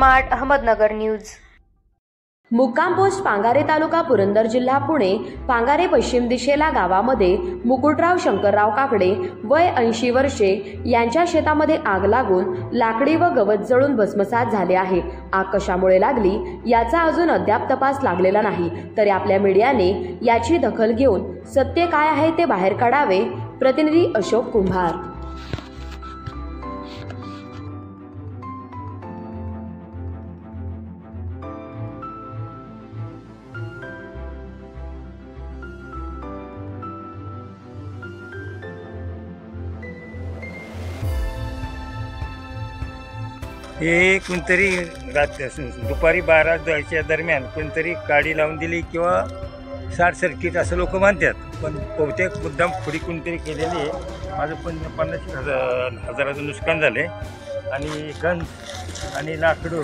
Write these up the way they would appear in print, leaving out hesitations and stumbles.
Smart Ahmednagar news. मुक्काम post Pangare तालुका पुरंदर जिल्हा पुणे। पांगारे पश्चिम दिशेला गावामध्ये मुकुटराव शंकरराव काकडे वय 80 वर्षे यांच्या शेतामध्ये आग लागून लाकडी व गवत जळून भस्मसात झाले आहे। आग कशामुळे लागली याचा अजून अद्याप तपास लागलेला नाही, तरी आपल्या मीडियाने याची दखल घेऊन सत्य काय आहे ते बाहेर काढावे। प्रतिनिधी अशोक कुंभार। हे कोणतरी दुपारी 12 जायच्या दरम्यान कोणतरी काडी लावून दिली किंवा शॉर्ट सर्किट असं लोक मानतात, पण बहुतेक मुद्दाम खोडी कोणतरी केलेली आहे। माझं पण 50,000 नुकसान झाले आणि गंज आणि लाकडं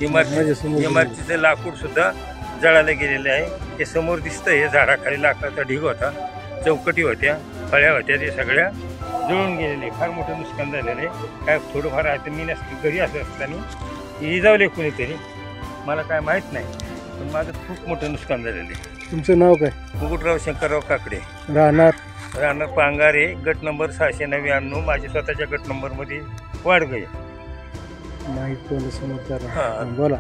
इमारतीचं लाकूड सुद्धा जळायला गेलेलं आहे। हे समोर दिसतं, हे झाडाखाली लाकडाचा ढीग होता, चौकटी होत्या, फळ्या होत्या, ते सगळ्या जळून गेलेले। फार मोठं नुकसान झालेलं आहे। काय थोडंफार आहे तर मी घरी असं असताना इजावले कोणीतरी, मला काय माहीत नाही, पण माझं खूप मोठं नुकसान झालेलं आहे। तुमचं नाव काय? मुकुटराव शंकरराव काकडे, राहणार पांगारे, गट नंबर 699। माझ्या स्वतःच्या गट नंबरमध्ये वाडगय बोला।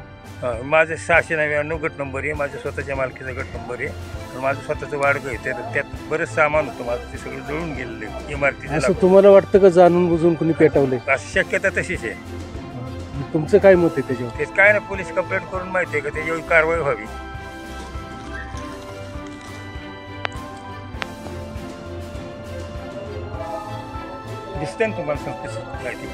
माझं 699 गट नंबर आहे, माझ्या स्वतःच्या मालकीचा गट नंबर आहे, तर माझं स्वतःचं वाडगं आहे, तर त्यात बरंच सामान होतं माझं, ते सगळं जळून गेलेलं आहे इमारतीचं। असं तुम्हाला वाटतं का जाणून बुजून कोणी पेटवले? अशी शक्यता तशीच आहे। तुमचं काय मत आहे त्याच्यावर? तेच काय ना, पोलीस कंप्लेंट करून माहिती आहे का त्याच्यावर कारवाई व्हावी। दिसतंय ना तुम्हाला माहिती।